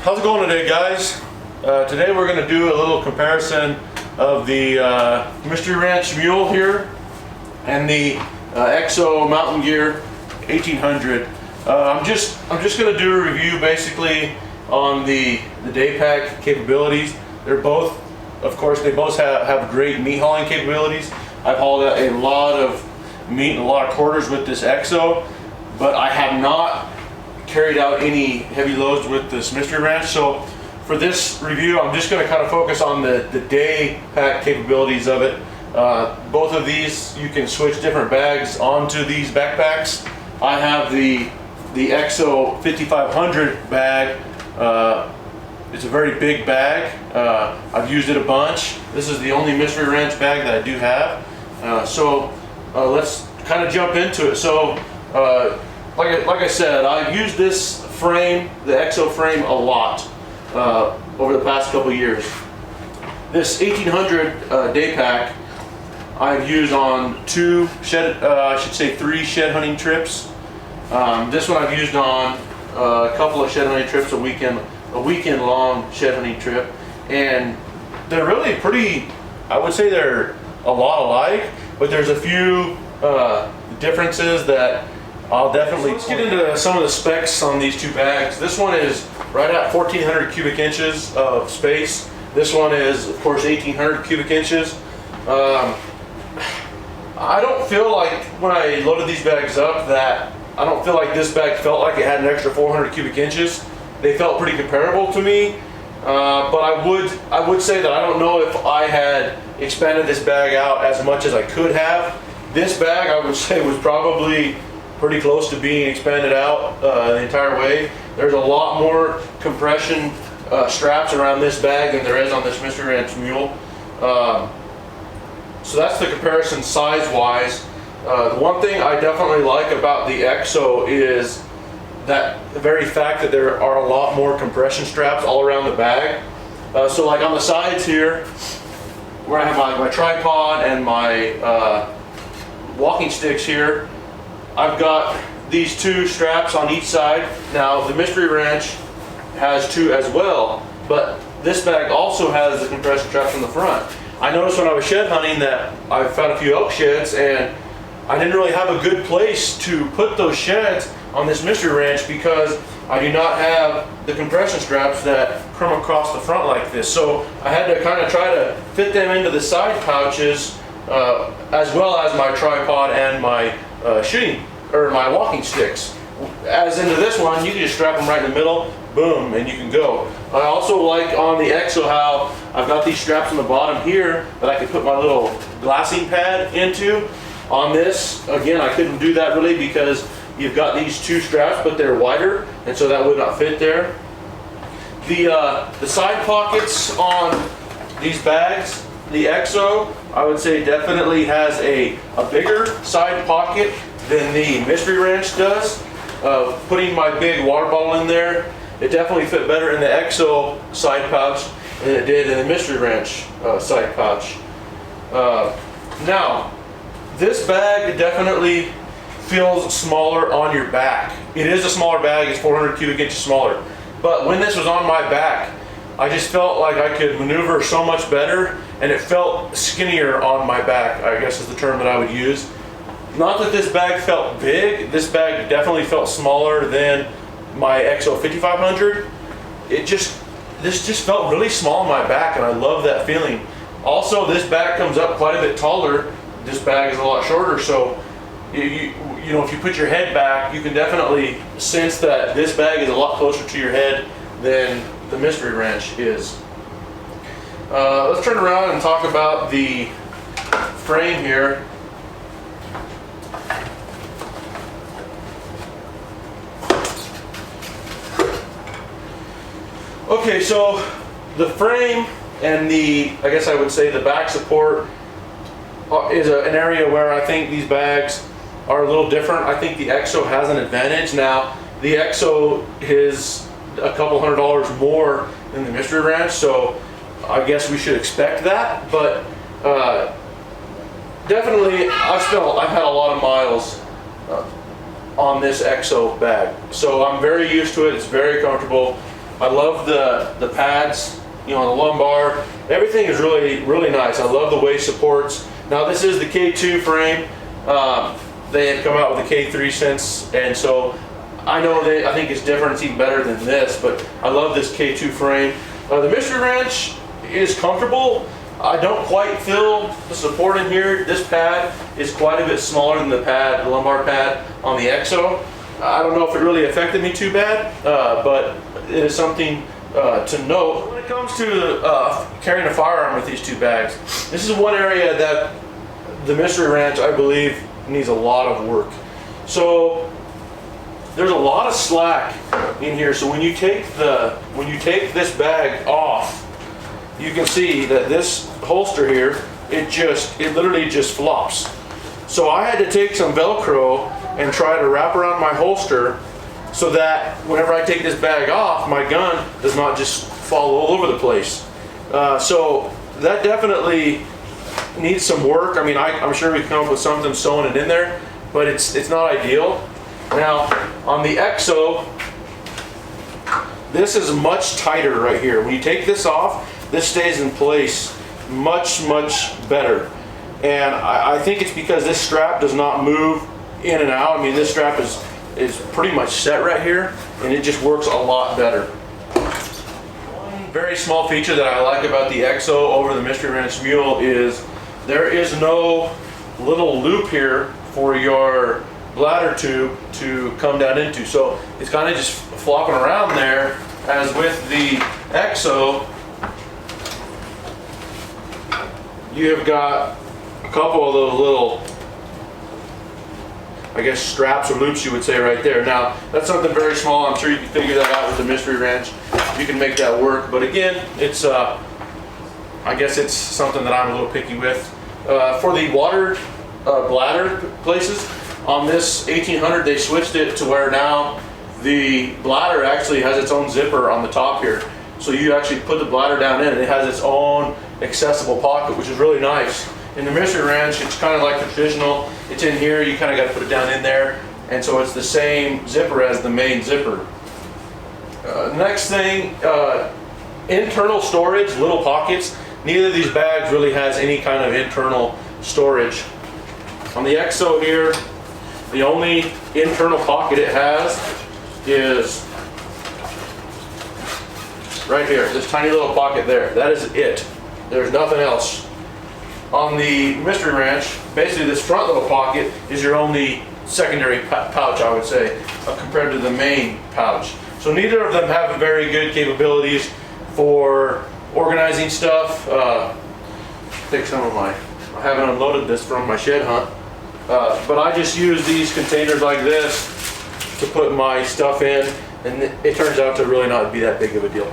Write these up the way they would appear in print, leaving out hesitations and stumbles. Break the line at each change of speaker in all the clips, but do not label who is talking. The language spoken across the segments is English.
How's it going today, guys? Today we're going to do a little comparison of the Mystery Ranch Mule here and the EXO Mountain Gear 1800. I'm just going to do a review basically on the day pack capabilities. They're both, of course, they both have great meat hauling capabilities. I've hauled a lot of meat and a lot of quarters with this EXO, but I have not carried out any heavy loads with this Mystery Ranch. So for this review, I'm just going to kind of focus on the day pack capabilities of it. Both of these, you can switch different bags onto these backpacks. I have the EXO 5500 bag. It's a very big bag. I've used it a bunch. This is the only Mystery Ranch bag that I do have. So let's kind of jump into it. So like I said, I've used this frame, the EXO frame, a lot over the past couple years. This 1800 day pack I've used on three shed hunting trips. This one I've used on a couple of shed hunting trips, a weekend long shed hunting trip, and they're really pretty, I would say they're a lot alike, but there's a few differences that I'll definitely. So let's get into some of the specs on these two bags. This one is right at 1,400 cubic inches of space. This one is, of course, 1,800 cubic inches. I don't feel like when I loaded these bags up that I don't feel like this bag felt like it had an extra 400 cubic inches. They felt pretty comparable to me, but I would say that I don't know if I had expanded this bag out as much as I could have. This bag, I would say, was probably pretty close to being expanded out the entire way. There's a lot more compression straps around this bag than there is on this Mystery Ranch Mule. So that's the comparison size-wise. The one thing I definitely like about the EXO is that the very fact that there are a lot more compression straps all around the bag. So like on the sides here, where I have my tripod and my walking sticks here, I've got these two straps on each side. Now the Mystery Ranch has two as well, but this bag also has the compression straps on the front. I noticed when I was shed hunting that I found a few elk sheds and I didn't really have a good place to put those sheds on this Mystery Ranch because I do not have the compression straps that come across the front like this. So I had to kind of try to fit them into the side pouches as well as my tripod and my my walking sticks. As into this one, you can just strap them right in the middle, boom, and you can go. I also like on the EXO how I've got these straps on the bottom here that I could put my little glassing pad into. On this, again, I couldn't do that really because you've got these two straps, but they're wider, and so that would not fit there. The side pockets on these bags, the EXO, I would say definitely has a bigger side pocket than the Mystery Ranch does. Putting my big water bottle in there, it definitely fit better in the EXO side pouch than it did in the Mystery Ranch side pouch. Now, this bag definitely feels smaller on your back. It is a smaller bag, it's 400 cubic inches smaller. But when this was on my back, I just felt like I could maneuver so much better, and it felt skinnier on my back, I guess is the term that I would use. Not that this bag felt big, this bag definitely felt smaller than my EXO 5500. This just felt really small on my back, and I love that feeling. Also, this bag comes up quite a bit taller. This bag is a lot shorter, so you know, if you put your head back, you can definitely sense that this bag is a lot closer to your head than the Mystery Ranch is. Let's turn around and talk about the frame here. Okay, so the frame and I guess I would say the back support is an area where I think these bags are a little different. I think the EXO has an advantage. Now, the EXO is a couple $100 more than the Mystery Ranch, so I guess we should expect that. But definitely, I've had a lot of miles on this EXO bag. So I'm very used to it. It's very comfortable. I love the pads, you know, the lumbar. Everything is really nice. I love the waist supports. Now this is the K2 frame. They had come out with the K3 since, and so I know I think it's different. It's even better than this, but I love this K2 frame. The Mystery Wrench is comfortable. I don't quite feel the support in here. This pad is quite a bit smaller than the lumbar pad on the EXO. I don't know if it really affected me too bad, but it is something to note. When it comes to carrying a firearm with these two bags, this is one area that the Mystery Wrench, I believe, needs a lot of work. So there's a lot of slack in here. So when you take this bag off, you can see that this holster here, it literally just flops. So I had to take some Velcro and try to wrap around my holster so that whenever I take this bag off, my gun does not just fall all over the place. So that definitely needs some work. I mean, I'm sure we can come up with something sewing it in there, but it's not ideal. Now, on the EXO, this is much tighter right here. When you take this off, this stays in place much better. And I think it's because this strap does not move in and out. I mean, this strap is pretty much set right here, and it just works a lot better. One very small feature that I like about the EXO over the Mystery Wrench Mule is there is no little loop here for your bladder tube to come down into. So it's kind of just flopping around there, as with the EXO, you have got a couple of those little, I guess, straps or loops you would say right there. Now, that's something very small. I'm sure you can figure that out with the Mystery Wrench. You can make that work. But again, it's, I guess it's something that I'm a little picky with. For the water bladder places, on this 1800, they switched it to where now the bladder actually has its own zipper on the top here. So you actually put the bladder down in and it has its own accessible pocket, which is really nice. In the Mystery Wrench, it's kind of like the traditional. It's in here, you kind of got to put it down in there, and so it's the same zipper as the main zipper. Next thing, internal storage, little pockets. Neither of these bags really has any kind of internal storage. On the EXO here, the only internal pocket it has is right here, this tiny little pocket there. That is it. There's nothing else. On the Mystery Wrench, basically this front little pocket is your only secondary pouch, I would say, compared to the main pouch. So neither of them have very good capabilities for organizing stuff. Take some of I haven't unloaded this from my shed hunt, but I just use these containers like this to put my stuff in, and it turns out to really not be that big of a deal.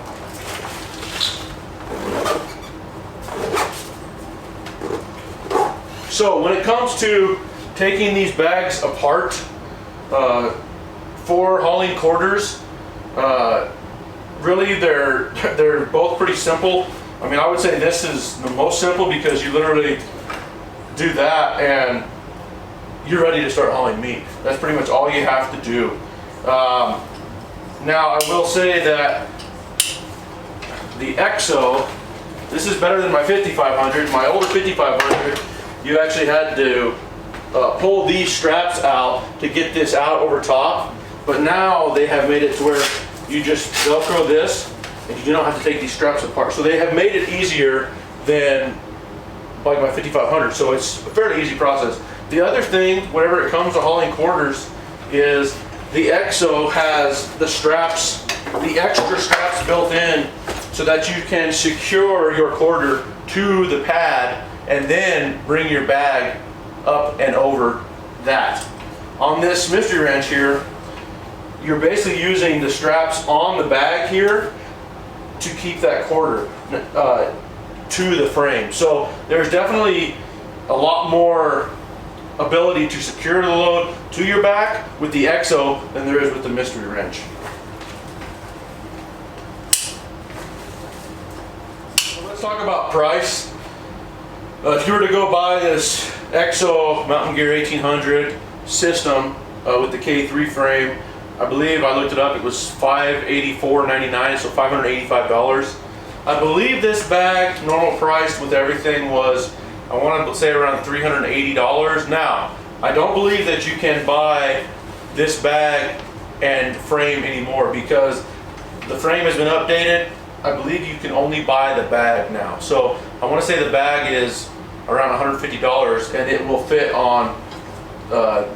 So when it comes to taking these bags apart for hauling quarters, really they're both pretty simple. I mean, I would say this is the most simple because you literally do that and you're ready to start hauling meat. That's pretty much all you have to do. Now I will say that the EXO, this is better than my 5500. My older 5500, you actually had to pull these straps out to get this out over top, but now they have made it to where you just Velcro this and you don't have to take these straps apart. So they have made it easier than like my 5500, so it's a fairly easy process. The other thing, whenever it comes to hauling quarters, is the EXO has the straps, the extra straps built in so that you can secure your quarter to the pad and then bring your bag up and over that. On this Mystery Wrench here, you're basically using the straps on the bag here to keep that quarter to the frame. So there's definitely a lot more ability to secure the load to your back with the EXO than there is with the Mystery Wrench. So let's talk about price. If you were to go buy this EXO Mountain Gear 1800 system with the K3 frame, I believe I looked it up, it was $584.99, so $585. I believe this bag, normal price with everything, was, I want to say, around $380. Now, I don't believe that you can buy this bag and frame anymore because the frame has been updated. I believe you can only buy the bag now. So I want to say the bag is around $150 and it will fit on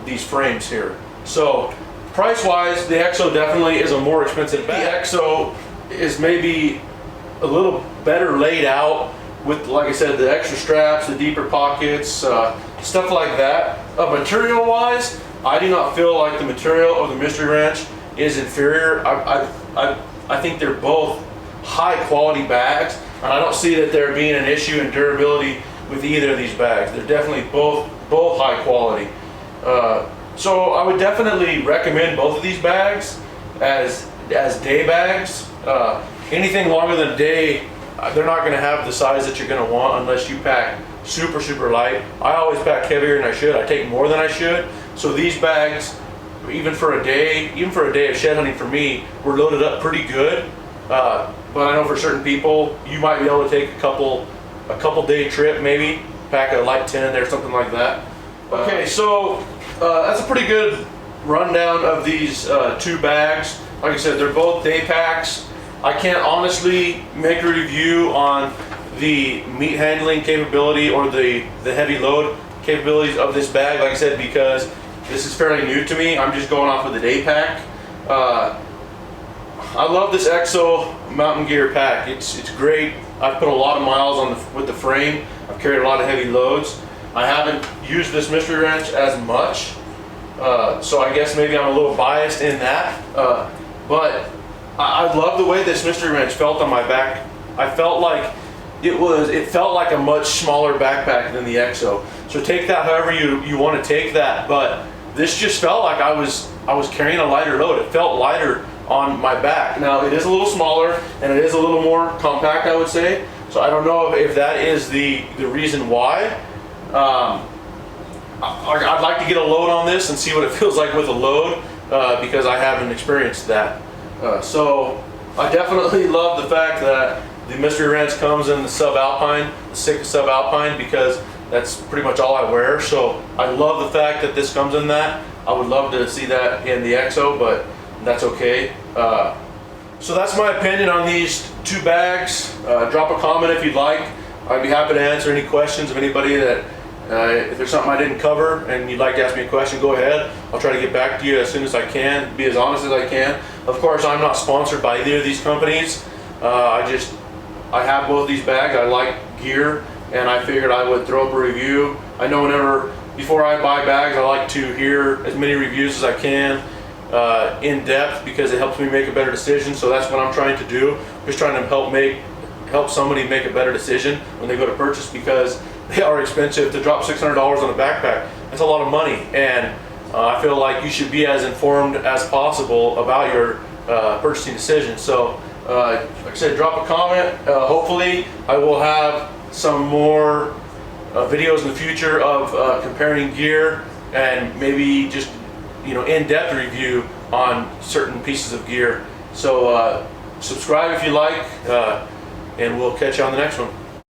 these frames here. So price wise, the EXO definitely is a more expensive bag. The EXO is maybe a little better laid out with, like I said, the extra straps, the deeper pockets, stuff like that. Material wise, I do not feel like the material of the Mystery Ranch is inferior. I think they're both high quality bags, and I don't see that there being an issue in durability with either of these bags. They're definitely both high quality. So I would definitely recommend both of these bags as day bags. Anything longer than a day, they're not going to have the size that you're going to want unless you pack super light. I always pack heavier than I should. I take more than I should. So these bags, even for a day of shed hunting for me, were loaded up pretty good. But I know for certain people, you might be able to take a couple day trip, maybe pack a light 10 in there, something like that. Okay, so that's a pretty good rundown of these two bags. Like I said, they're both day packs. I can't honestly make a review on the meat handling capability or the heavy load capabilities of this bag, like I said, because this is fairly new to me. I'm just going off of the day pack. I love this EXO mountain gear pack. It's great. I've put a lot of miles with the frame. I've carried a lot of heavy loads. I haven't used this Mystery Ranch as much, so I guess maybe I'm a little biased in that. But I love the way this Mystery Ranch felt on my back. I felt like it felt like a much smaller backpack than the EXO. So take that however you want to take that, but this just felt like I was carrying a lighter load. It felt lighter on my back. Now it is a little smaller and it is a little more compact, I would say. So I don't know if that is the reason why. I'd like to get a load on this and see what it feels like with a load because I haven't experienced that. So I definitely love the fact that the Mystery Ranch comes in the subalpine, the Sitka subalpine, because that's pretty much all I wear. So I love the fact that this comes in that. I would love to see that in the EXO, but that's okay. So that's my opinion on these two bags. Drop a comment if you'd like. I'd be happy to answer any questions of anybody that, if there's something I didn't cover and you'd like to ask me a question, go ahead. I'll try to get back to you as soon as I can, be as honest as I can. Of course, I'm not sponsored by either of these companies. I have both these bags. I like gear, and I figured I would throw up a review. I know before I buy bags, I like to hear as many reviews as I can in depth because it helps me make a better decision. So that's what I'm trying to do. Just trying to help somebody make a better decision when they go to purchase, because they are expensive. To drop $600 on a backpack, that's a lot of money, and I feel like you should be as informed as possible about your purchasing decision. So like I said, drop a comment. Hopefully I will have some more videos in the future of comparing gear and maybe just in-depth review on certain pieces of gear. So subscribe if you like, and we'll catch you on the next one.